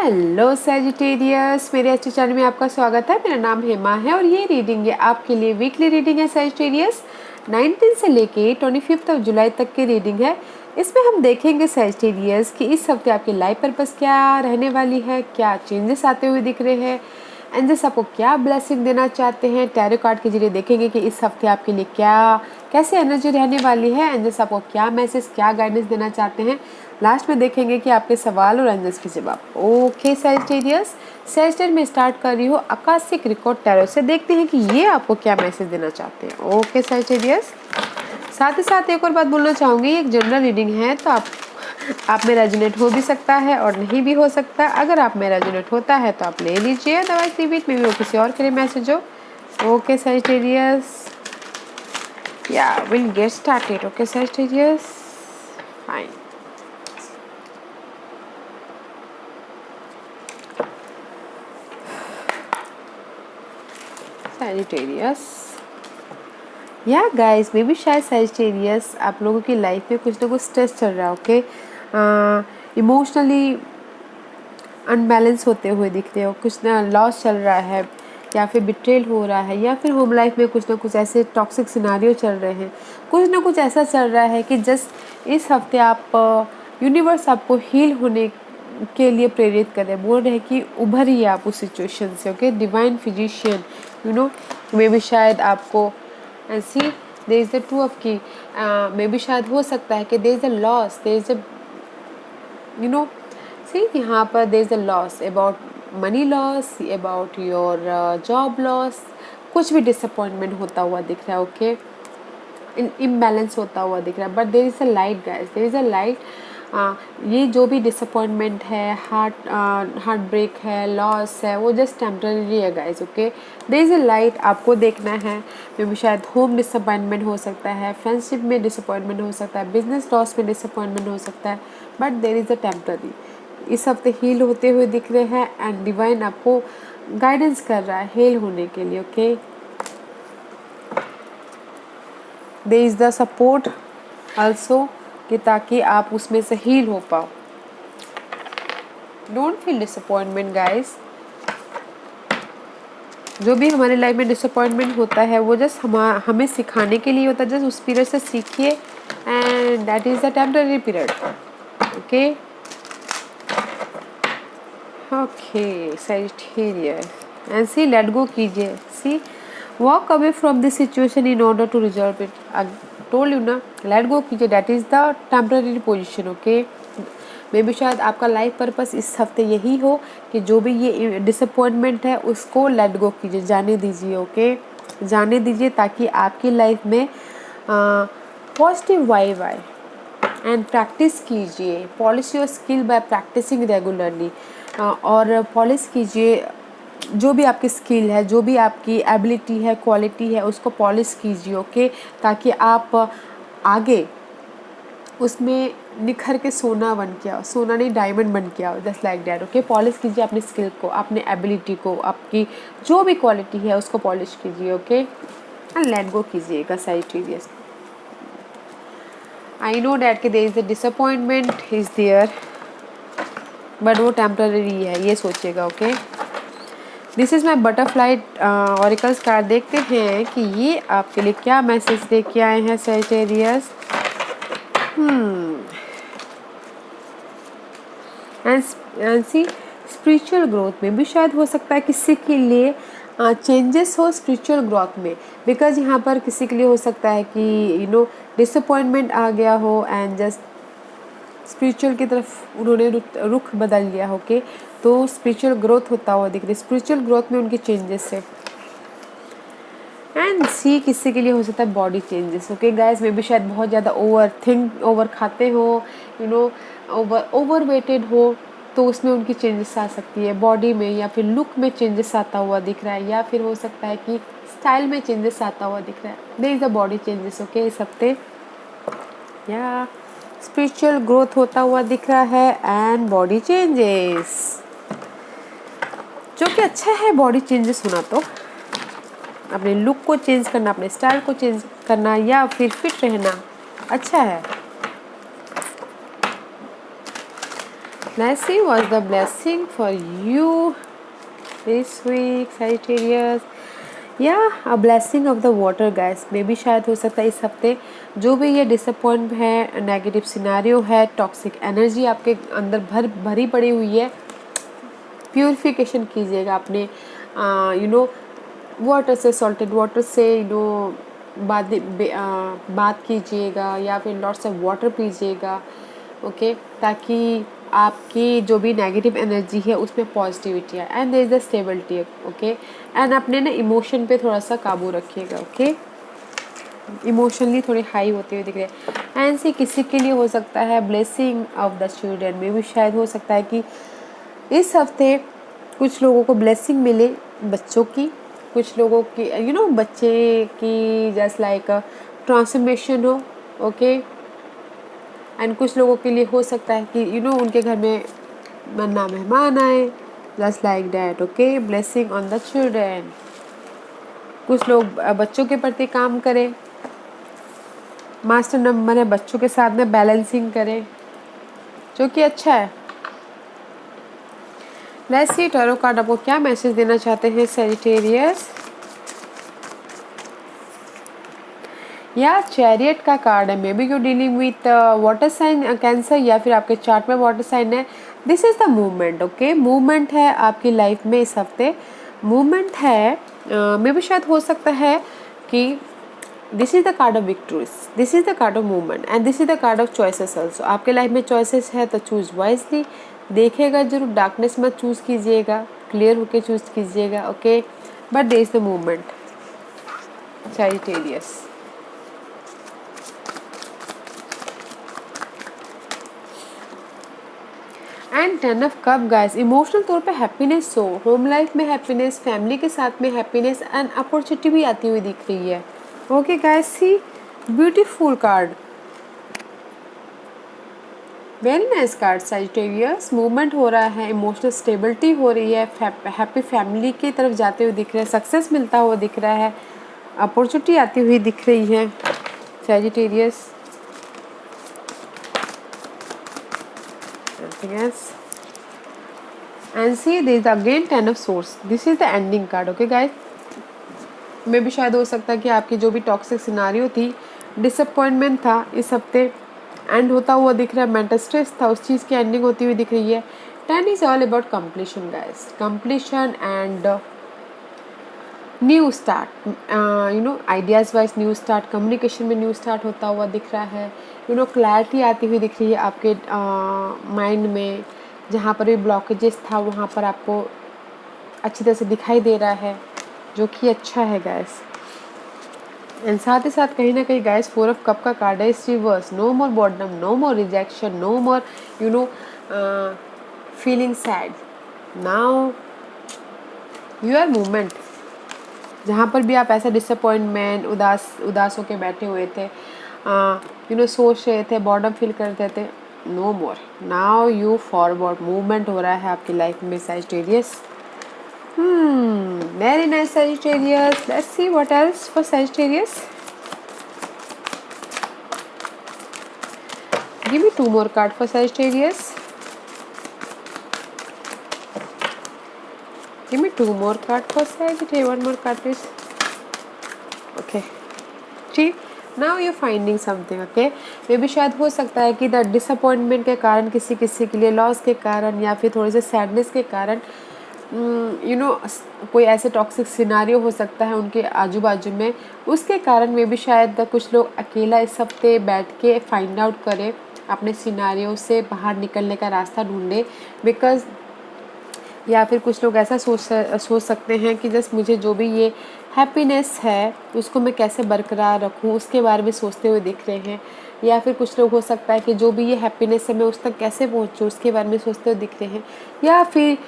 Hello Sagittarius, मेरे अच्छे channel में आपका स्वागत है। मेरा नाम हेमा है और ये रीडिंग है आपके लिए वीकली रीडिंग है सैजिटेरियस। 19 से लेके 25 जुलाई तक की रीडिंग है। इसमें हम देखेंगे सैजिटेरियस कि इस हफ्ते आपकी लाइफ पर्पस क्या रहने वाली है, क्या चेंजेस आते हुए दिख रहे हैं, एंजल्स आपको क्या ब्लेसिंग देना चाहते हैं। टैरो कार्ड के जरिए देखेंगे कि इस हफ्ते आपके लिए क्या कैसे एनर्जी रहने वाली है, एंजल्स आपको क्या मैसेज क्या गाइडेंस देना चाहते हैं। लास्ट में देखेंगे कि आपके सवाल और एंजल्स के जवाब। ओके सैजिटेरियस, सैजिटेरियस में स्टार्ट कर रही हूँ आकाशिक रिकॉर्ड टैरो से। देखते हैं कि ये आपको क्या मैसेज देना चाहते हैं। ओके सैजिटेरियस, साथ ही साथ एक और बात बोलना चाहूँगी, एक जनरल रीडिंग है तो आप में रेजोनेट हो भी सकता है और नहीं भी हो सकता। अगर आप में रेजोनेट होता है तो आप ले लीजिए, अदरवाइज रिपीट में भी वो किसी और के लिए मैसेज हो। ओके सैजिटेरियस, या will get started. Okay Sagittarius, fine. Sagittarius, या गाइस, मे भी शायद सैजिटेरियस आप लोगों की लाइफ में कुछ ना कुछ स्ट्रेस चल रहा है। ओके, इमोशनली अनबैलेंस होते हुए दिख रहे हो, कुछ ना लॉस चल रहा है या फिर बिट्रेल हो रहा है, या फिर होम लाइफ में कुछ ना कुछ ऐसे टॉक्सिक सिनारियो चल रहे हैं। कुछ ना कुछ ऐसा चल रहा है कि जस्ट इस हफ्ते आप यूनिवर्स आपको हील होने के लिए प्रेरित कर रहे हैं, बोल रहे हैं कि उभरिए आप उस सिचुएशन से। Okay, divine physician, you know, maybe शायद आपको ऐसी there is the two of की, मे भी शायद हो सकता है कि there is a loss, there is a you know see, यहाँ पर there is a loss about money loss, about your job loss, कुछ भी डिसअपॉइंटमेंट होता हुआ दिख रहा है। ओके, इम्बैलेंस होता हुआ दिख रहा है, but there is a light guys, there is a light. ये जो भी डिसअपॉइंटमेंट है, हार्ट ब्रेक है, लॉस है, वो जस्ट टेम्पररी है guys. Okay, there is a light, आपको देखना है। मे भी शायद होम डिसअपॉइंटमेंट हो सकता है, फ्रेंडशिप में डिसअपॉइंटमेंट हो सकता है, बिजनेस लॉस में डिसअपॉइंटमेंट हो सकता है, but there is a temporary. इस हफ्ते हील होते हुए दिख रहे हैं एंड डिवाइन आपको गाइडेंस कर रहा है हील होने के लिए। Okay, there is the support also कि ताकि आप उसमें से हील हो पाओ। डोंट फील डिसअपॉइंटमेंट गाइस, जो भी हमारी लाइफ में डिसअपॉइंटमेंट होता है वो जस्ट हमें सिखाने के लिए होता है। जस्ट उस पीरियड से सीखिए and that is the temporary period. Okay okay Sagittarius, and see let go कीजिए। See, walk away from this situation in order to resolve it. I told you ना, लेट गो कीजिए, that is the temporary position. Okay, maybe शायद आपका life purpose इस हफ्ते यही हो कि जो भी ये डिसअपॉइंटमेंट है उसको लेट गो कीजिए, जाने दीजिए। ओके, जाने दीजिए ताकि आपकी लाइफ में पॉजिटिव वाइब आए। एंड प्रैक्टिस कीजिए, polish your skill by practising regularly. और पॉलिश कीजिए जो भी आपकी स्किल है, जो भी आपकी एबिलिटी है, क्वालिटी है, उसको पॉलिश कीजिए। ओके, ताकि आप आगे उसमें निखर के सोना बन के आओ, सोना नहीं डायमंड बन के आओ, just like that. Okay, polish कीजिए अपनी स्किल को, अपने एबिलिटी को, आपकी जो भी क्वालिटी है उसको पॉलिश कीजिए। ओके, एंड लेट गो कीजिएगा सैजिटेरियस। आई नो डैट कि there is a disappointment is there, but वो टेम्पररी है, ये सोचिएगा। Okay, this is my butterfly oracles card. देखते हैं कि ये आपके लिए क्या मैसेज दे के आए हैं Sagittarius. And see, spiritual growth में भी शायद हो सकता है किसी के लिए चेंजेस हो स्पिरिचुअल ग्रोथ में, बिकॉज यहाँ पर किसी के लिए हो सकता है कि यू नो डिसअपॉइंटमेंट आ गया हो एंड जस्ट स्पिरिचुअल की तरफ उन्होंने रुख बदल लिया हो के, तो स्पिरिचुअल ग्रोथ होता हुआ दिख रहा है, स्पिरिचुअल ग्रोथ में उनके चेंजेस है। एंड सी, किसी के लिए हो सकता है बॉडी चेंजेस। ओके गाइस, मे भी शायद बहुत ज़्यादा ओवर खाते हो, यू नो, ओवर वेटेड हो, तो उसमें उनकी चेंजेस आ सकती है बॉडी में, या फिर लुक में चेंजेस आता हुआ दिख रहा है, या फिर हो सकता है कि स्टाइल में चेंजेस आता हुआ दिख रहा है। There is a body changes. Okay, इस हफ्ते या स्पिरिचुअल ग्रोथ होता हुआ दिख रहा है एंड बॉडी चेंजेस, जो कि अच्छा है बॉडी चेंजेस होना। तो अपने लुक को चेंज करना, अपने स्टाइल को चेंज करना, या फिर फिट रहना अच्छा है। Let's see what's the blessing for you this week, Sagittarius. या a blessing of the water gas maybe शायद हो सकता है इस हफ्ते जो भी ये डिसअपॉइंट है, नेगेटिव सिनारियो है, टॉक्सिक एनर्जी आपके अंदर भरी पड़ी हुई है, प्यूरिफिकेशन कीजिएगा अपने वाटर से, सॉल्टेड वाटर से बात कीजिएगा या फिर लॉट्स ऑफ वाटर पीजिएगा, ओके, ताकि आपकी जो भी नेगेटिव एनर्जी है उसमें पॉजिटिविटी है and there is the stability, okay. And अपने ना इमोशन पे थोड़ा सा काबू रखिएगा, ओके। इमोशनली थोड़े हाई होते हुए दिख रहे हैं एंड से किसी के लिए हो सकता है ब्लेसिंग ऑफ द चिल्ड्रन में भी शायद हो सकता है कि इस हफ्ते कुछ लोगों को ब्लेसिंग मिले बच्चों की, कुछ लोगों की बच्चे की जस्ट लाइक ट्रांसफॉर्मेशन हो, ओके। एंड कुछ लोगों के लिए हो सकता है कि उनके घर में नन्हा मेहमान आए, just like that, okay. Blessing on the children. कुछ लोग बच्चों के प्रति काम करें, मास्टर नंबर है, बच्चों के साथ में बैलेंसिंग करें, जो कि अच्छा है। लेट्स सी टैरो कार्ड आपको क्या मैसेज देना चाहते हैं सैजिटेरियस। या चैरियट का कार्ड है, may be you dealing with water sign Cancer या फिर आपके चार्ट में वाटर साइन है। This is the movement, okay. Movement है आपकी लाइफ में इस हफ्ते, मूवमेंट है। मे बी शायद हो सकता है कि this is the card of victories, this is the card of movement and this is the card of choices also. आपके लाइफ में चॉइसेस है तो चूज वाइजली, देखिएगा जरूर, डार्कनेस मत चूज कीजिएगा, क्लियर होके चूज कीजिएगा, okay. But there is the movement Sagittarius. And 10 of cup guys, emotional तौर पे हैप्पीनेस हो, होम लाइफ में हैप्पीनेस, फैमिली के साथ में हैप्पीनेस एंड अपॉर्चुनिटी भी आती हुई दिख रही है, okay guys. See beautiful card, very nice card Sagittarius. Movement हो रहा है, इमोशनल स्टेबिलिटी हो रही है, हैप्पी फैमिली की तरफ जाते हुए दिख रहे हैं, सक्सेस मिलता हुआ दिख रहा है, अपॉर्चुनिटी आती हुई दिख रही है Sagittarius. Yes. And see there is again 10 of swords. This is the ending card, okay guys. मे भी शायद हो सकता है कि आपकी जो भी टॉक्सिक सिनारियो थी, डिसअपॉइंटमेंट था, इस हफ्ते एंड होता हुआ दिख रहा है, मेंटल स्ट्रेस था, उस चीज़ की एंडिंग होती हुई दिख रही है। 10 is all about completion guys, completion and new start, ideas wise new start, communication में न्यू स्टार्ट होता हुआ दिख रहा है, क्लैरिटी आती हुई दिख रही है आपके माइंड में, जहाँ पर भी ब्लॉकेजेस था वहाँ पर आपको अच्छी तरह से दिखाई दे रहा है, जो कि अच्छा है गैस। एंड साथ ही साथ कहीं ना कहीं गैस 4 ऑफ कप का कार्ड है इस reverse, no more boredom, no more rejection, no more feeling sad, now you are movement. जहाँ पर भी आप ऐसा डिसअपॉइंटमेंट, उदास होकर बैठे हुए थे, सोच रहे थे, बॉर्डम फील करते थे, no more, now you forward, movement हो रहा है आपकी लाइफ में Sagittarius. Very nice Sagittarius. Let's see what else for Sagittarius. Give me 2 more card for Sagittarius. Give me 2 more card for Sagittarius. 1 more card please. Okay. ठीक, now you're finding something, okay. मे भी शायद हो सकता है कि the disappointment के कारण, किसी के लिए लॉस के कारण या फिर थोड़े से सैडनेस के कारण कोई ऐसे टॉक्सिक सिनारियो हो सकता है उनके आजू बाजू में, उसके कारण मे भी शायद कुछ लोग अकेला इस हफ्ते बैठ के फाइंड आउट करें, अपने सिनारियो से बाहर निकलने का रास्ता ढूंढे, बिकॉज या फिर कुछ लोग ऐसा सोच सकते हैं कि जस्ट मुझे जो भी ये हैप्पीनेस है उसको मैं कैसे बरकरार रखूँ, उसके बारे में सोचते हुए दिख रहे हैं। या फिर कुछ लोग हो सकता है कि जो भी ये हैप्पीनेस है मैं उस तक कैसे पहुँचूँ उसके बारे में सोचते हुए दिख रहे हैं, या फिर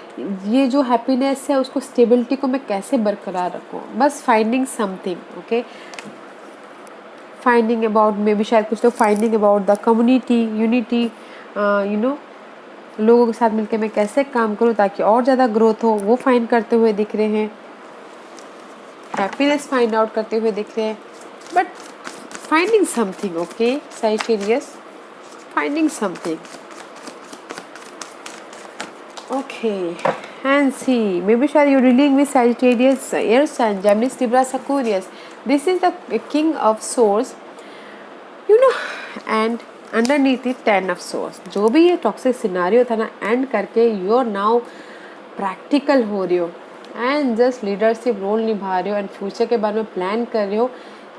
ये जो हैप्पीनेस है उसको, स्टेबिलिटी को मैं कैसे बरकरार रखूँ, बस finding something, okay. Finding about, maybe शायद कुछ लोग finding about the community, unity, लोगों के साथ मिलकर मैं कैसे काम करूं ताकि और ज़्यादा ग्रोथ हो, वो फाइंड करते हुए दिख रहे हैं, हैप्पीनेस फाइंड आउट करते हुए दिख रहे हैं, but finding something, okay Sagittarius, finding something. Okay, and see, maybe shall you're dealing with Sagittarius, Air sign, Gemini, Libra, Aquarius. This is the king of swords, you know, and underneath it 10 of swords. जो भी ये toxic scenario था ना, and करके you are now practical हो रहे हो and just leadership role निभा रहे हो एंड फ्यूचर के बारे में प्लान कर रहे हो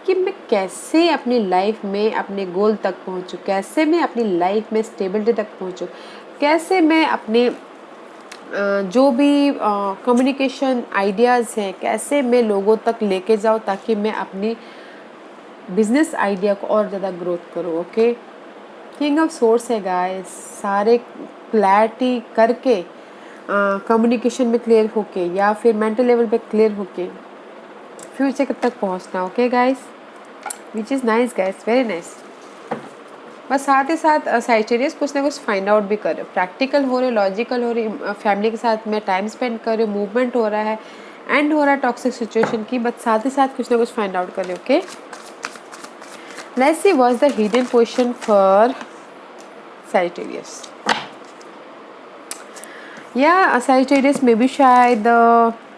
कि मैं कैसे अपनी लाइफ में अपने गोल तक पहुंचूं, कैसे मैं अपनी लाइफ में स्टेबिलिटी तक पहुंचूं, कैसे मैं अपने जो भी कम्युनिकेशन आइडियाज़ हैं कैसे मैं लोगों तक लेके जाऊँ ताकि मैं अपनी बिजनेस आइडिया को और ज़्यादा ग्रोथ करूँ. ओके, किंग ऑफ सोर्स है गाइस. सारे क्लैरिटी करके कम्युनिकेशन में क्लियर होके या फिर मेंटल लेवल पे क्लियर होके फ्यूचर तक पहुंचना. Okay guys, which is nice guys, very nice. बस साथ ही साथ साइटेरियस कुछ ना कुछ फाइंड आउट भी कर रहे हो, प्रैक्टिकल हो रहे हो, लॉजिकल हो रही, फैमिली के साथ में टाइम स्पेंड कर रहे हो, मूवमेंट हो रहा है, एंड हो रहा है टॉक्सिक सिचुएशन की, बट साथ ही साथ कुछ ना कुछ फाइंड आउट कर रहे हो. Okay, let's see what's the hidden position for Sagittarius. या साइटेरियस में भी शायद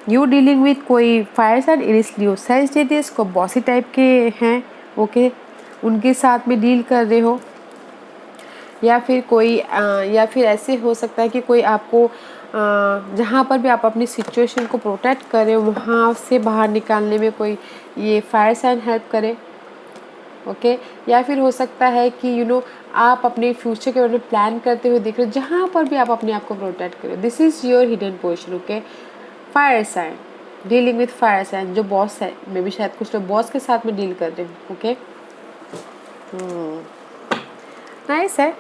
यू डीलिंग विथ कोई फायर साइन इरिसलियो. साइटेरियस को बॉसी टाइप के हैं. ओके, उनके साथ में डील कर रहे हो या फिर कोई या फिर ऐसे हो सकता है कि कोई आपको जहाँ पर भी आप अपनी सिचुएशन को प्रोटेक्ट करें वहाँ से बाहर निकालने में कोई ये फायर साइन हेल्प करे. ओके, या फिर हो सकता है कि आप अपने फ्यूचर के बारे में प्लान करते हुए दिख रहे हो जहाँ पर भी आप अपने आप को प्रोटेक्ट करो. This is your hidden position. Okay, fire sign, dealing with fire sign. जो बॉस है, मे भी शायद कुछ लोग बॉस के साथ में डील कर रहे हो. ओके, नाइस है.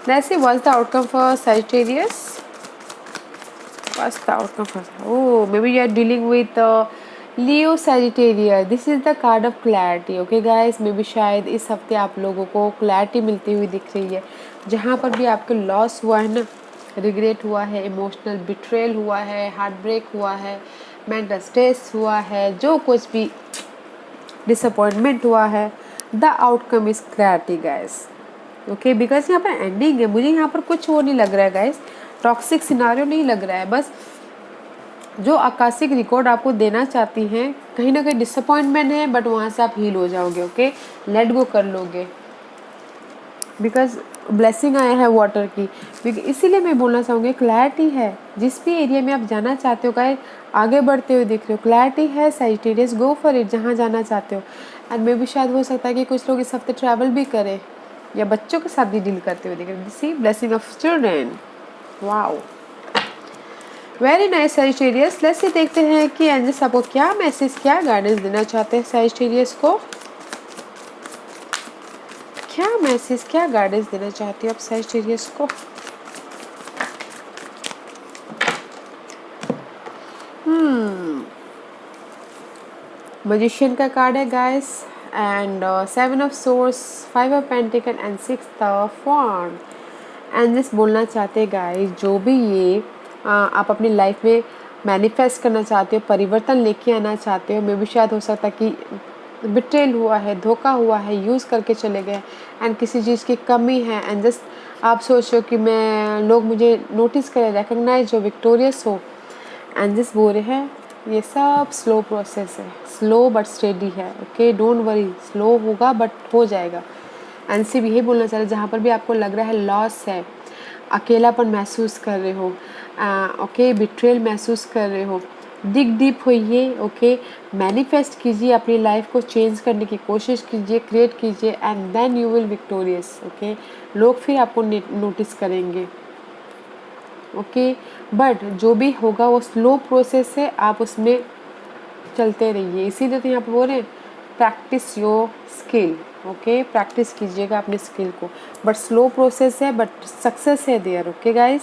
Let's see what's the outcome for Sagittarius. What's the outcome for? Oh, maybe you are dealing with Leo Sagittarius. This is the card of clarity. Okay, guys. Maybe शायद इस हफ्ते आप लोगों को clarity मिलती हुई दिख रही है. जहाँ पर भी आपके लॉस हुआ है ना, रिग्रेट हुआ है, इमोशनल बिट्रेल हुआ है, हार्ट ब्रेक हुआ है, मेंटल स्ट्रेस हुआ है, जो कुछ भी डिसअपॉइंटमेंट हुआ है, the outcome is clarity guys. Okay, because यहाँ पर एंडिंग है. मुझे यहाँ पर कुछ वो नहीं लग रहा है गाइस, टॉक्सिक सिनारियो नहीं लग रहा है. बस जो आकाशिक रिकॉर्ड आपको देना चाहती हैं, कहीं ना कहीं डिसअपॉइंटमेंट है, बट वहाँ से आप हील हो जाओगे. ओके, लेट गो कर लोगे, बिकॉज ब्लेसिंग आया है वाटर की. इसीलिए मैं बोलना चाहूँगी क्लैरिटी है. जिस भी एरिया में आप जाना चाहते हो गाइस, आगे बढ़ते हुए दिख रहे हो, क्लैरिटी है. साइटेरियस, गो फॉर इट, जहाँ जाना चाहते हो. एंड मे भी शायद हो सकता है कि कुछ लोग इस हफ्ते ट्रैवल भी करें या बच्चों के साथ भी डील करते हुए दिख रहे. See blessing of children. Wow, very nice Sagittarius. Let's see देखते हैं कि एंजल्स आपको क्या मैसेज, क्या गाइडेंस देना चाहते हैं सैजिटेरियस को. क्या मैसेज, क्या गाइडेंस देना चाहते हो आप सैजिटेरियस को. मैजिशियन का कार्ड है guys, and 7 of swords, 5 of pentacle and 6 of wand. Angels बोलना चाहते हैं गाइस, जो भी ये आप अपनी लाइफ में मैनिफेस्ट करना चाहते हो, परिवर्तन लेके आना चाहते हो, मे भी शायद हो सकता है कि बिट्रेल हुआ है, धोखा हुआ है, यूज़ करके चले गए एंड किसी चीज़ की कमी है, एंड जस्ट आप सोचो कि मैं लोग मुझे नोटिस करें, रिकग्नाइज हो, विक्टोरियस हो. एंड जस्ट बोल रहे हैं ये सब स्लो प्रोसेस है, स्लो बट स्टेडी है. ओके, डोंट वरी, स्लो होगा बट हो जाएगा. एंड सिर्फ यही बोलना चाह रहे, जहाँ पर भी आपको लग रहा है लॉस है, अकेलापन महसूस कर रहे हो, ओके, बिट्रेल महसूस कर रहे हो, डिग डीप होइए. ओके, मैनिफेस्ट कीजिए, अपनी लाइफ को चेंज करने की कोशिश कीजिए, क्रिएट कीजिए, and then you will victorious. Okay, लोग फिर आपको नोटिस करेंगे. ओके, बट जो भी होगा वो स्लो प्रोसेस है, आप उसमें चलते रहिए. इसीलिए तो यहाँ पर बोल रहे हैं practice your skill. Okay, practice कीजिएगा अपने स्किल को, बट स्लो प्रोसेस है, बट सक्सेस है देयर. ओके गाइस,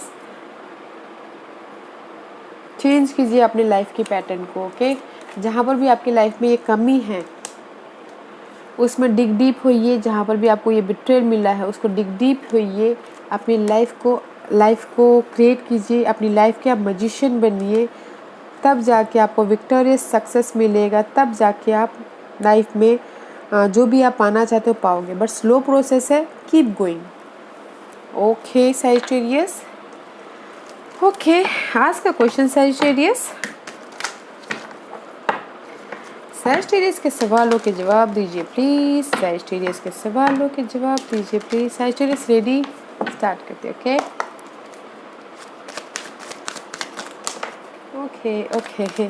चेंज कीजिए अपने लाइफ की पैटर्न को. ओके, जहाँ पर भी आपकी लाइफ में ये कमी है उसमें डिग डीप होइए. जहाँ पर भी आपको ये बिट्रेल मिला है उसको डिग डीप होइए, अपनी लाइफ को क्रिएट कीजिए, अपनी लाइफ के आप मैजिशियन बनिए. तब जाके आपको विक्टोरियस सक्सेस मिलेगा, तब जाके आप लाइफ में जो भी आप पाना चाहते हो पाओगे. बट स्लो प्रोसेस है, keep going. Okay Sagittarius, okay, आज का क्वेश्चन सैजिटेरियस। सैजिटेरियस के सवालों के जवाब दीजिए प्लीज। सैजिटेरियस के सवालों के जवाब दीजिए प्लीज। सैजिटेरियस रेडी, स्टार्ट करते हैं। ओके।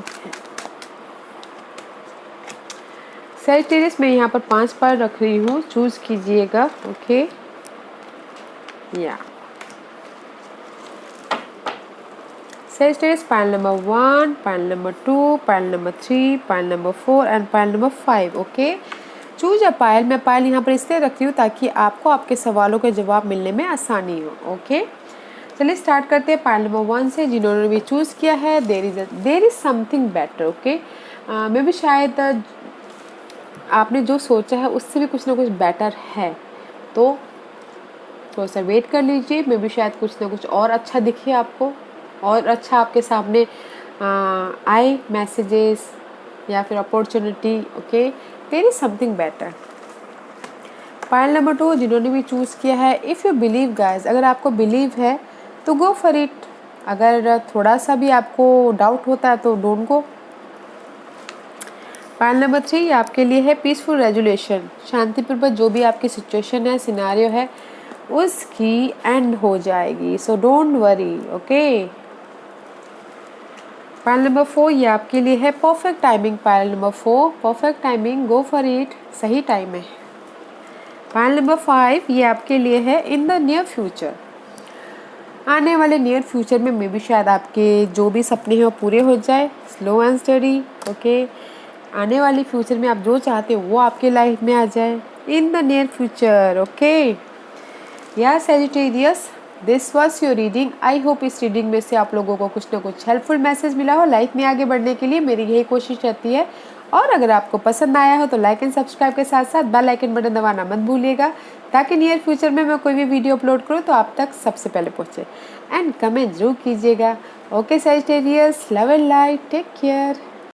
सैजिटेरियस मैं यहाँ पर 5 पायल रख रही हूँ, चूज कीजिएगा। ओके या Sagittarius, pile number 1, pile number 2, pile number 3, pile number 4 and pile number 5. Okay, choose a pile. मैं पायल यहाँ पर इसलिए रख रही हूँ ताकि आपको आपके सवालों के जवाब मिलने में आसानी हो। ओके, चलिए स्टार्ट करते हैं पायल नंबर 1 से। जिन्होंने भी चूज़ किया है, there is something better. Okay, मैं भी शायद आपने जो सोचा है उससे भी कुछ ना कुछ बेटर है, तो थोड़ा सा वेट कर लीजिए। मैं भी शायद कुछ ना कुछ और अच्छा दिखे आपको, और अच्छा आपके सामने आए मैसेजेस या फिर opportunity. Okay, there is something better. Payal number 2 जिन्होंने भी चूज़ किया है, इफ़ यू बिलीव गाइज, अगर आपको बिलीव है तो गो फॉर इट। अगर थोड़ा सा भी आपको डाउट होता है तो डोंट गो। पायल नंबर 3 आपके लिए है पीसफुल रेजुलेशन। शांतिपूर्वक जो भी आपकी सिचुएशन है, सिनारियो है, उसकी एंड हो जाएगी, so don't worry. Okay, pile number 4 ये आपके लिए है perfect timing. Pile number 4 perfect timing, go for it, सही टाइम है। पायल नंबर 5 ये आपके लिए है इन द नियर फ्यूचर। आने वाले नियर फ्यूचर में मे भी शायद आपके जो भी सपने हैं वो पूरे हो जाए, स्लो एंड स्टडी। ओके, आने वाली फ्यूचर में आप जो चाहते हो वो आपके लाइफ में आ जाए in the near future. Okay या Sagittarius, this was your reading. I hope इस रीडिंग में से आप लोगों को कुछ ना कुछ हेल्पफुल मैसेज मिला हो। लाइफ में आगे बढ़ने के लिए मेरी यही कोशिश रहती है। और अगर आपको पसंद आया हो तो लाइक एंड सब्सक्राइब के साथ साथ बेल आइकन बटन दबाना मत भूलिएगा, ताकि नियर फ्यूचर में मैं कोई भी वीडियो अपलोड करूँ तो आप तक सबसे पहले पहुँचे। एंड कमेंट जरूर कीजिएगा। Okay Sagittarius, love and light, take care.